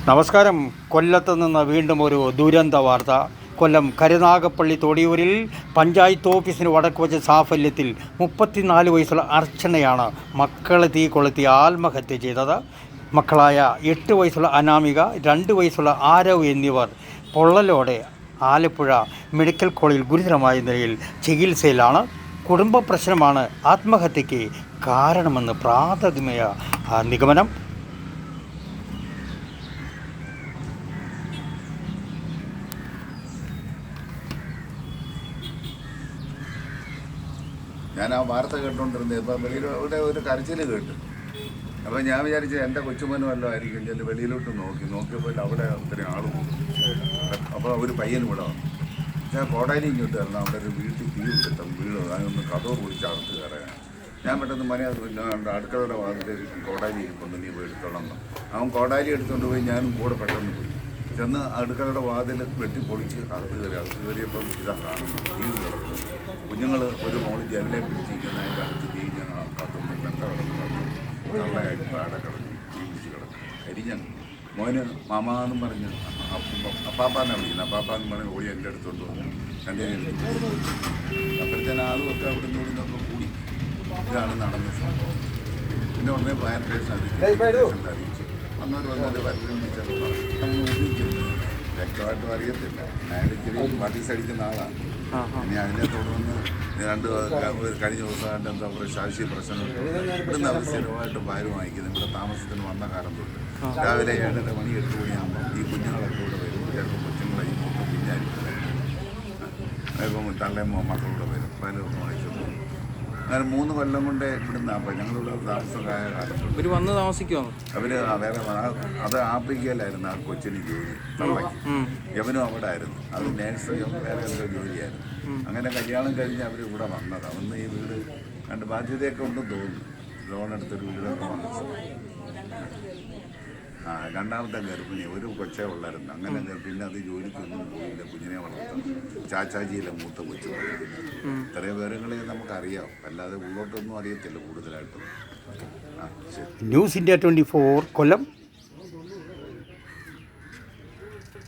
നമസ്കാരം. കൊല്ലത്ത് നിന്ന് വീണ്ടും ഒരു ദുരന്ത വാർത്ത. കൊല്ലം കരുനാഗപ്പള്ളി തൊടിയൂരിൽ പഞ്ചായത്ത് ഓഫീസിന് വടക്ക് വച്ച സാഫല്യത്തിൽ 34 വയസ്സുള്ള അർച്ചനയാണ് മക്കളെ തീ കൊളുത്തി ആത്മഹത്യ ചെയ്തത്. മക്കളായ 8 വയസ്സുള്ള അനാമിക, 2 വയസ്സുള്ള ആരവ് എന്നിവർ പൊള്ളലോടെ ആലപ്പുഴ മെഡിക്കൽ കോളേജിൽ ഗുരുതരമായ നിലയിൽ ചികിത്സയിലാണ്. കുടുംബ പ്രശ്നമാണ് ആത്മഹത്യയ്ക്ക് കാരണമെന്ന് പ്രാഥമിക നിഗമനം. ഞാൻ ആ വാർത്ത കേട്ടുകൊണ്ടിരുന്നത്. ഇപ്പം വെളിയിലൂടെ ഒരു കരച്ചിൽ കേട്ടു. അപ്പോൾ ഞാൻ വിചാരിച്ചു എൻ്റെ കൊച്ചുമോനും വല്ലതും ആയിരിക്കും. ചെന്ന് വെളിയിലോട്ട് നോക്കിയപ്പോൾ അവിടെ ഒത്തിരി ആൾ കൂടും. അപ്പോൾ ഒരു പയ്യൻ ഇവിടെ വന്നു. ഞാൻ കോടാലി ഇങ്ങോട്ട് വരണം. അവിടെ ഒരു വീട്ടിൽ തീ പിടുത്തം വീട് അതൊന്ന് കഥവ് പൊളിച്ച് അകത്ത് കയറാൻ. ഞാൻ പെട്ടെന്ന് അടുക്കളയുടെ വാതിൽ കോടാലി ഇരിക്കുന്നു, നീ പോയി എടുത്തോളാം. അവൻ കോടാലി എടുത്തുകൊണ്ട് പോയി, ഞാനും കൂടെ പെട്ടെന്ന് പോയി ചെന്ന് അടുക്കളയുടെ വാതിൽ വെട്ടി പൊളിച്ച് അകത്ത് കയറിയപ്പം ഇതാ കാണുന്നു, തീ കിടക്കുന്നു. കുഞ്ഞുങ്ങൾ ഒരു മോള് ജനലെ പിടിച്ചിരിക്കുന്ന അതിൻ്റെ അടുത്ത് തീ ഞാൻ കത്തുന്നു, പെട്ട കിടക്കുന്നു, നല്ലതായിട്ട് പാടെ കിടന്നു, തീ പിടിച്ച് കിടക്കും. കരിഞ്ഞാണ് മോന് മാമാന്നും പറഞ്ഞ് അപ്പാപ്പാന്നാണ് വിളിക്കുന്നത്. അപ്പാപ്പാന്ന് പറഞ്ഞ് ഓടി എൻ്റെ അടുത്തോണ്ട് വന്നു, എൻ്റെ അപ്പോഴത്തേന് ആളുമൊക്കെ അവിടെ നിന്ന് ഇവിടുന്നൊക്കെ കൂടി. ഇതാണ് നടന്ന സംഭവം. പിന്നെ ഉടനെ ഫയർ സ്റ്റേഷൻ അറിയിച്ചു. അന്നൊരു വന്നത് വ്യക്തമായിട്ടും അറിയത്തില്ല. അയാൾ ഇച്ചിരി പാർട്ടീസ് അടിക്കുന്ന ആളാണ്. ഇനി അതിനെ തുടർന്ന് കഴിഞ്ഞ ദിവസം എന്താ പറയുക ശാശി പ്രശ്നം ഇവിടുന്ന് അവർ സ്ഥിരമായിട്ട് പാല് വാങ്ങിക്കുന്നത്. ഇവിടെ താമസത്തിന് വന്ന കാലം തൊട്ട് രാവിലെ 7:30 മണി 8 മണിയാകുമ്പോൾ ഈ കുഞ്ഞുങ്ങളൊക്കെ ഇവിടെ വരും. ചിലപ്പോൾ കൊച്ചുങ്ങളെ ഈ മൂത്ത കുഞ്ഞായിരിക്കും. ഇപ്പം തള്ളയും മക്കളുടെ വരും, പാലൊക്കെ വാങ്ങിച്ചു. അങ്ങനെ 3 കൊല്ലം കൊണ്ട് ഇവിടുന്ന് അപ്പം ഞങ്ങളിവിടെ താമസമായ കാലത്ത് ഇവർ വന്ന് താമസിക്കുമോ? അവർ വേറെ അത് ആഫ്രിക്കയിലായിരുന്നു ആ കൊച്ചിന് ജോലി. തള്ളയ്ക്ക് യവനും അവിടെ ആയിരുന്നു. അത് നേഴ്സ് വേറെ എന്തോ ജോലിയായിരുന്നു. അങ്ങനെ കല്യാണം കഴിഞ്ഞ് അവർ ഇവിടെ വന്നതാണ്. വന്ന് ഈ വീട് കണ്ട് ബാധ്യതയൊക്കെ ഉണ്ടെന്ന് തോന്നുന്നു. ലോൺ എടുത്തൊരു വീടൊക്കെ വാങ്ങിച്ചു. രണ്ടാമത്തെ ഗർഭിണി ഒരു കൊച്ചേ ഉള്ളായിരുന്നു. അങ്ങനെ പിന്നെ അത് ജോലിക്കൊന്നും പോയില്ല, കുഞ്ഞിനെ വളർത്തണം. ചാച്ചാജിയിലെ മൂത്ത കൊച്ചു. ഇത്രയും വിവരങ്ങളെ നമുക്കറിയാം, അല്ലാതെ ഉള്ളോട്ടൊന്നും അറിയത്തില്ല കൂടുതലായിട്ടും. ന്യൂസ് ഇന്ത്യ 24 കൊല്ലം.